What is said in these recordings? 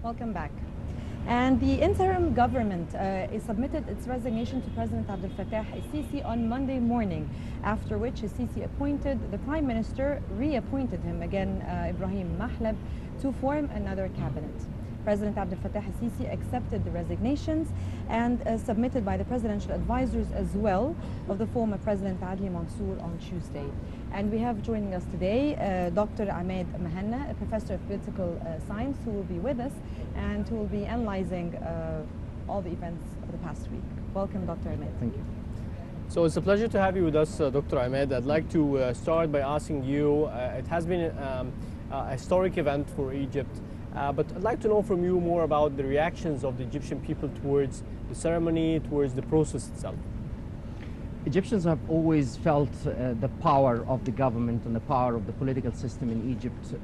Welcome back. And the interim government submitted its resignation to President Abdel Fattah al-Sisi on Monday morning, after which al-Sisi appointed the Prime Minister, reappointed him again, Ibrahim Mahlab, to form another cabinet. President Abdel Fattah al-Sisi accepted the resignations and submitted by the presidential advisors as well of the former President Adli Mansour on Tuesday. And we have joining us today Dr. Ahmed Mahanna, a professor of political science, who will be with us and who will be analyzing all the events of the past week. Welcome, Dr. Ahmed. Thank you. So it's a pleasure to have you with us, Dr. Ahmed. I'd like to start by asking you, it has been a historic event for Egypt, but I'd like to know from you more about the reactions of the Egyptian people towards the ceremony, towards the process itself. Egyptians have always felt the power of the government and the power of the political system in Egypt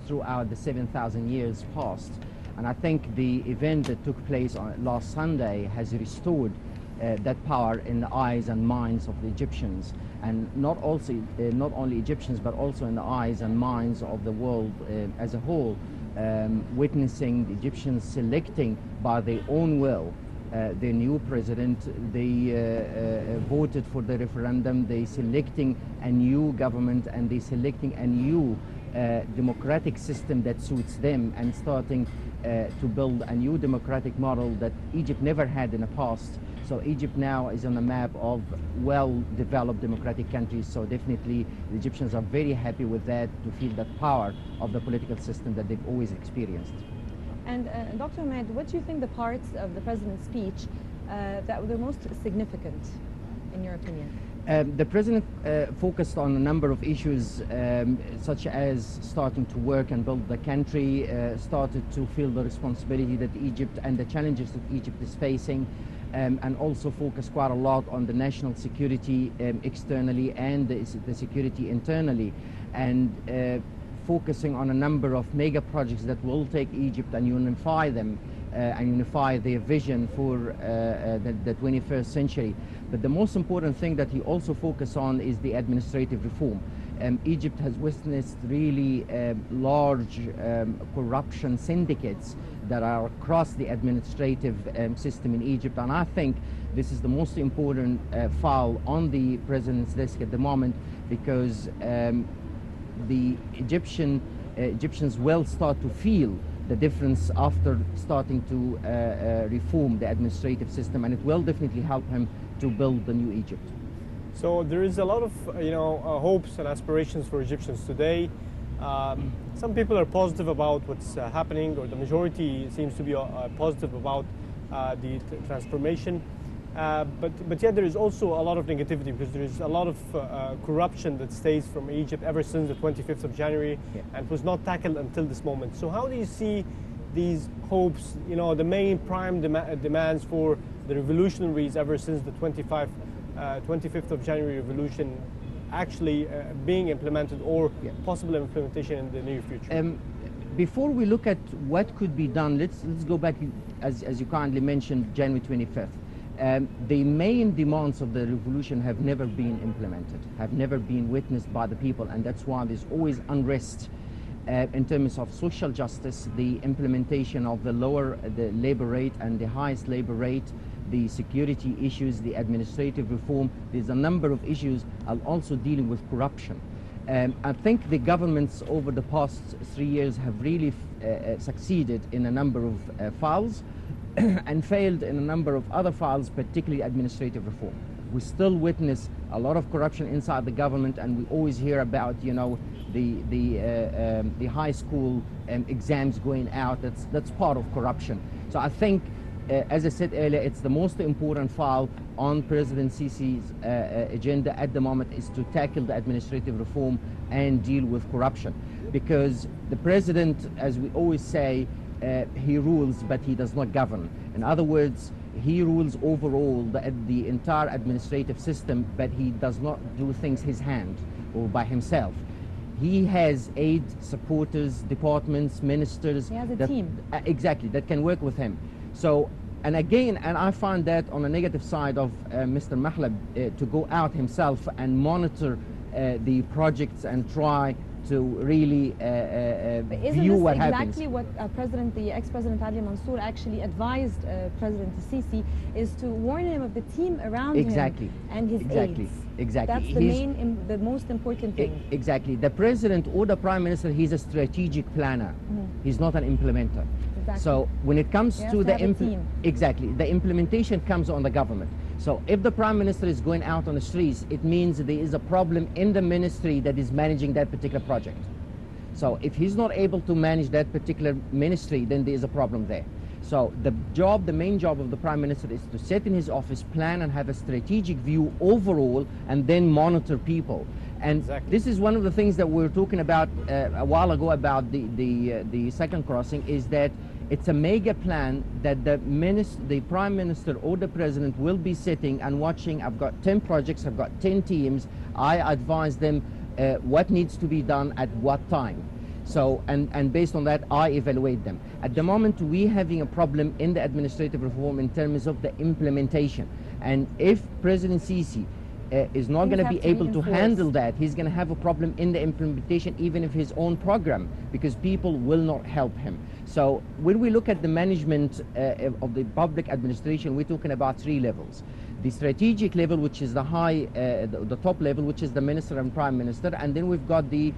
throughout the 7,000 years past. And I think the event that took place on last Sunday has restored that power in the eyes and minds of the Egyptians, and not only Egyptians, but also in the eyes and minds of the world as a whole, witnessing the Egyptians selecting by their own will their new president. They voted for the referendum, they selecting a new government, and they selecting a new democratic system that suits them, and starting to build a new democratic model that Egypt never had in the past. So Egypt now is on the map of well-developed democratic countries. So definitely the Egyptians are very happy with that, to feel that power of the political system that they've always experienced. And Dr. Ahmed, what do you think the parts of the president's speech that were the most significant, in your opinion? The president focused on a number of issues, such as starting to work and build the country, started to feel the responsibility that Egypt and the challenges that Egypt is facing, and also focused quite a lot on the national security externally and the security internally, and focusing on a number of mega projects that will take Egypt and unify them and unify their vision for the 21st century. But the most important thing that he also focused on is the administrative reform. Egypt has witnessed really large corruption syndicates that are across the administrative system in Egypt, and I think this is the most important file on the president's desk at the moment, because the Egyptians will start to feel the difference after starting to reform the administrative system, and it will definitely help him to build the new Egypt. So there is a lot of hopes and aspirations for Egyptians today. Some people are positive about what's happening, or the majority seems to be positive about the transformation. But yet there is also a lot of negativity, because there is a lot of corruption that stays from Egypt ever since the 25th of January, and was not tackled until this moment. So how do you see these hopes, the main prime demands for the revolutionaries ever since the 25th of January revolution actually being implemented, or possible implementation in the near future? Before we look at what could be done, let's go back, as you kindly mentioned, January 25th. The main demands of the revolution have never been implemented, have never been witnessed by the people, and that's why there's always unrest in terms of social justice, the implementation of the labor rate and the highest labor rate, the security issues, the administrative reform. There's a number of issues, and also dealing with corruption. I think the governments over the past 3 years have really succeeded in a number of files, and failed in a number of other files, particularly administrative reform. We still witness a lot of corruption inside the government, and we always hear about, the high school exams going out. That's part of corruption. So I think, as I said earlier, it's the most important file on President Sisi's agenda at the moment, is to tackle the administrative reform and deal with corruption. Because the president, as we always say, he rules, but he does not govern. In other words, he rules overall the entire administrative system, but he does not do things his hand or by himself. He has aid, supporters, departments, ministers. He has a team. Exactly, that can work with him. So, and again, and I find that on the negative side of Mr. Mahlab to go out himself and monitor the projects and try to really But isn't view this what exactly happens. what the ex-president Ali Mansour actually advised President Sisi, is to warn him of the team around Exactly. him and his Exactly. aides. Exactly. That's the most important thing. Exactly. The president or the prime minister, he's a strategic planner. He's not an implementer. Exactly. So when it comes You have to to the have a team. exactly, the implementation comes on the government. So if the prime minister is going out on the streets, it means there is a problem in the ministry that is managing that particular project. So if he's not able to manage that particular ministry, then there is a problem there. So the main job of the prime minister is to sit in his office, plan and have a strategic view overall, and then monitor people. And Exactly. this is one of the things that we were talking about a while ago about the second crossing, is that it's a mega plan that the prime minister or the president will be sitting and watching. I've got 10 projects, I've got 10 teams. I advise them what needs to be done at what time. So, and based on that, I evaluate them. At the moment, we're having a problem in the administrative reform in terms of the implementation. And if President Sisi is not going to be able to handle that, he's going to have a problem in the implementation, even of his own program, because people will not help him. So when we look at the management of the public administration, we're talking about 3 levels. The strategic level, which is the the top level, which is the minister and prime minister, and then we've got the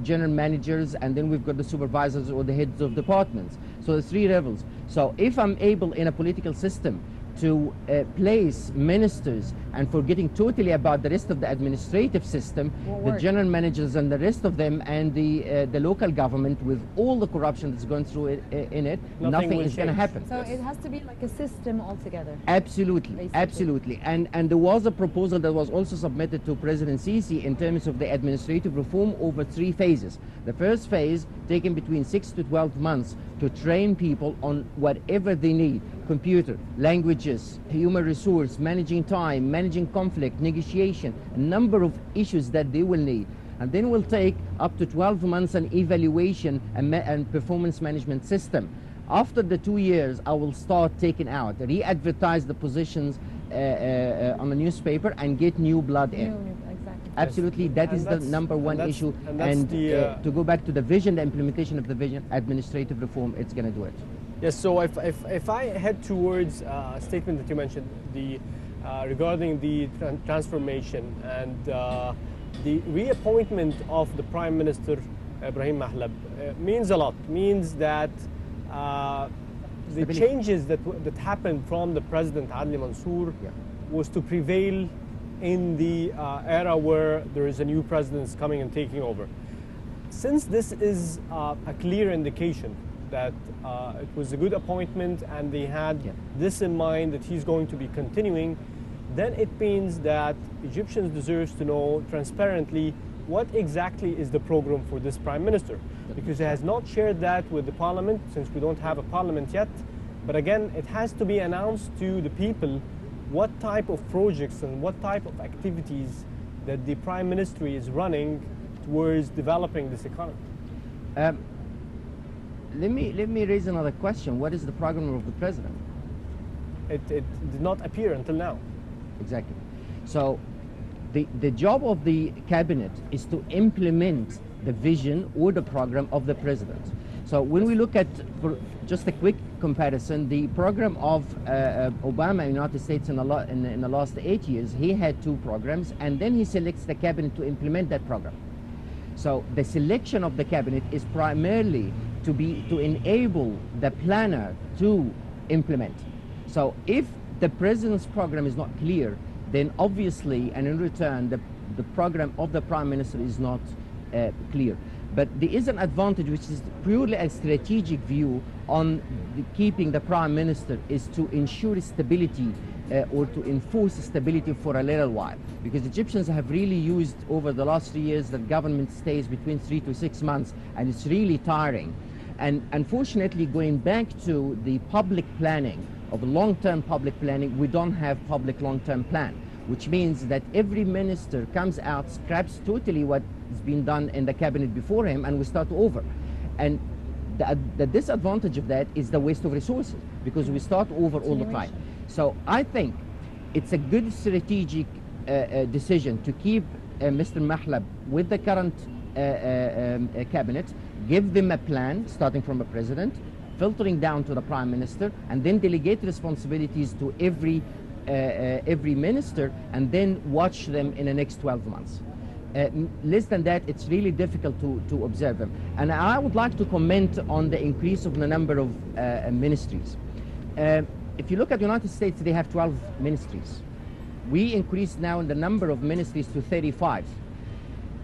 general managers, and then we've got the supervisors or the heads of departments. So the 3 levels. So if I'm able in a political system to place ministers and forgetting totally about the rest of the administrative system, the general managers and the rest of them, and the local government, with all the corruption that's going through in it, nothing is going to happen. So it has to be like a system altogether. Absolutely, basically. absolutely. And there was a proposal that was also submitted to President Sisi in terms of the administrative reform over 3 phases. The first phase taken between 6 to 12 months to train people on whatever they need: computer, languages, human resource, managing time, managing conflict, negotiation, a number of issues that they will need. And then we'll take up to 12 months an evaluation and performance management system. After the 2 years, I will start taking out, re-advertise the positions on the newspaper and get new blood in. Exactly. Absolutely, that is the number one issue. And to go back to the vision, the implementation of the vision, administrative reform, it's going to do it. Yes, so if I head towards a statement that you mentioned, regarding the transformation and the reappointment of the Prime Minister Ibrahim Mahlab, means a lot. Means that the changes that happened from the President Ali Mansour was to prevail in the era where there is a new president coming and taking over. Since this is a clear indication that it was a good appointment and they had this in mind, that he's going to be continuing, then it means that Egyptians deserve to know transparently what exactly is the program for this prime minister, because he has not shared that with the parliament, since we don't have a parliament yet. But again, it has to be announced to the people what type of projects and what type of activities that the prime ministry is running towards developing this economy. Let me raise another question. What is the program of the president? It did not appear until now. Exactly. So the job of the cabinet is to implement the vision or the program of the president. So when we look at, for just a quick comparison, the program of Obama in the United States in the last 8 years, he had 2 programs, and then he selects the cabinet to implement that program. So the selection of the cabinet is primarily to enable the planner to implement. So if the president's program is not clear, then obviously, and in return, the program of the prime minister is not clear. But there is an advantage, which is purely a strategic view on keeping the prime minister, is to ensure stability or to enforce stability for a little while. Because Egyptians have really used over the last 3 years that government stays between 3 to 6 months, and it's really tiring. And unfortunately, going back to the public planning, of long-term public planning, we don't have public long-term plan, which means that every minister comes out, scraps totally what has been done in the cabinet before him, and we start over. And the disadvantage of that is the waste of resources, because we start over all the time. So I think it's a good strategic decision to keep Mr. Mahlab with the current cabinet, give them a plan, starting from a president, filtering down to the prime minister, and then delegate responsibilities to every minister, and then watch them in the next 12 months. Less than that, it's really difficult to observe them. And I would like to comment on the increase of the number of ministries. If you look at the United States, they have 12 ministries. We increased now in the number of ministries to 35.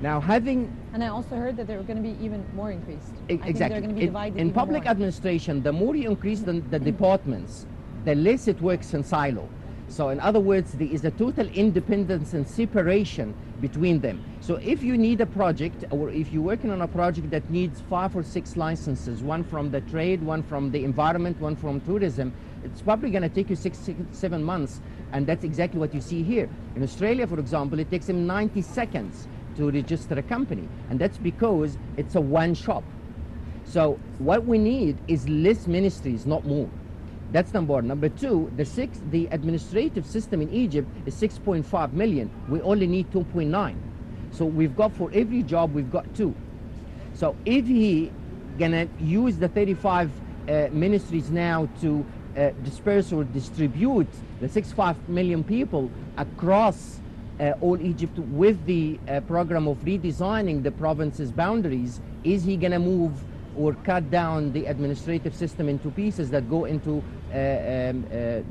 Now And I also heard that they were going to be even more increased. I think exactly. they're going to be divided In even public more. administration, the more you increase the departments, the less it works in silo. So in other words, there is a total independence and separation between them. So if you need a project, or if you're working on a project that needs 5 or 6 licenses, one from the trade, one from the environment, one from tourism, it's probably going to take you 7 months, and that's exactly what you see here. In Australia, for example, it takes them 90 seconds to register a company, and that's because it's a one shop. So what we need is less ministries, not more. That's number one. Number two, the administrative system in Egypt is 6.5 million. We only need 2.9. So we've got, for every job, we've got 2. So if he gonna use the 35 ministries now to disperse or distribute the 6.5 million people across all Egypt with the program of redesigning the province's boundaries, is he gonna move or cut down the administrative system into pieces that go into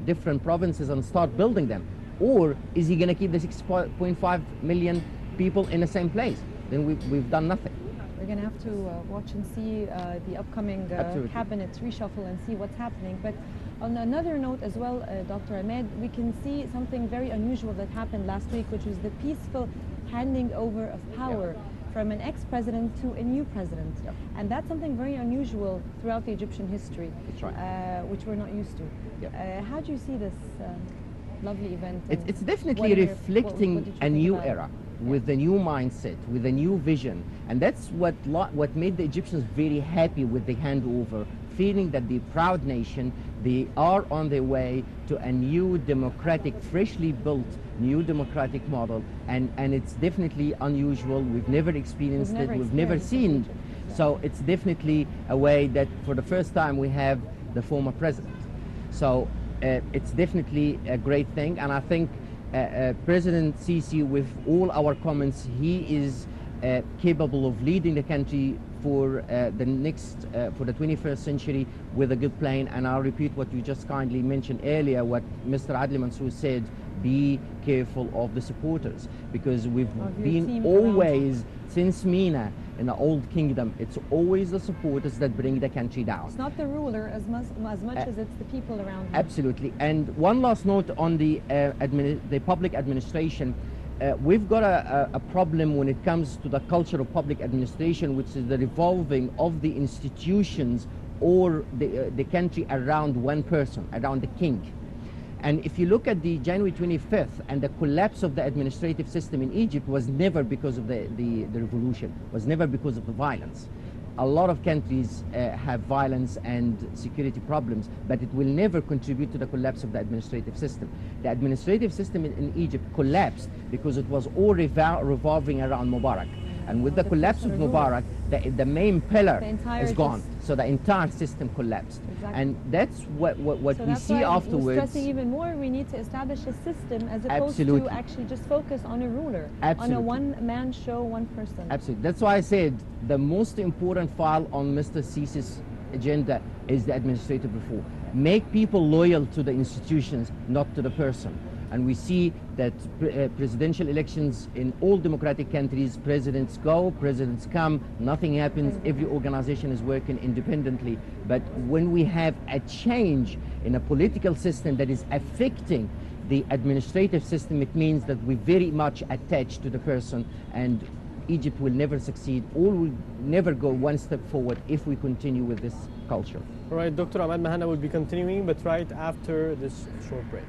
different provinces and start building them? Or is he going to keep the 6.5 million people in the same place? Then we've done nothing. We're going to have to watch and see the upcoming cabinet reshuffle and see what's happening. But on another note as well, Dr. Ahmed, we can see something very unusual that happened last week, which was the peaceful handing over of power from an ex-president to a new president. Yep. And that's something very unusual throughout the Egyptian history, That's right. which we're not used to. Yep. How do you see this lovely event? It's definitely reflecting a new era, with a new mindset, with a new vision. And that's what made the Egyptians very happy with the handover, feeling that the proud nation, they are on their way to a new democratic, freshly built new democratic model, and it's definitely unusual. We've never experienced it, we've never seen it. Yeah. So it's definitely a way that for the first time we have the former president. So it's definitely a great thing, and I think President Sisi, with all our comments, he is capable of leading the country for the 21st century with a good plan. And I'll repeat what you just kindly mentioned earlier, what Mr. Adli Mansour said: be careful of the supporters, because we've been always, since Mina in the old kingdom, it's always the supporters that bring the country down. It's not the ruler as much as it's the people around him. Absolutely. And one last note on the public administration. We've got a problem when it comes to the culture of public administration, which is the revolving of the institutions or the country around one person, around the king. And if you look at the January 25th and the collapse of the administrative system in Egypt, was never because of the revolution, was never because of the violence. A lot of countries have violence and security problems, but it will never contribute to the collapse of the administrative system. The administrative system in Egypt collapsed because it was all revolving around Mubarak. And with the collapse of Mubarak, the main pillar is gone. So the entire system collapsed. Exactly. And that's what we see afterwards. We're stressing even more, we need to establish a system as opposed to actually just focus on a ruler, on a one-man show, one person. Absolutely. That's why I said the most important file on Mr. Sisi's agenda is the administrative reform. Make people loyal to the institutions, not to the person. And we see that presidential elections in all democratic countries, presidents go, presidents come, nothing happens, every organization is working independently. But when we have a change in a political system that is affecting the administrative system, it means that we're very much attached to the person, and Egypt will never succeed or will never go one step forward if we continue with this culture. All right, Dr. Ahmed Mahana will be continuing, but right after this short break.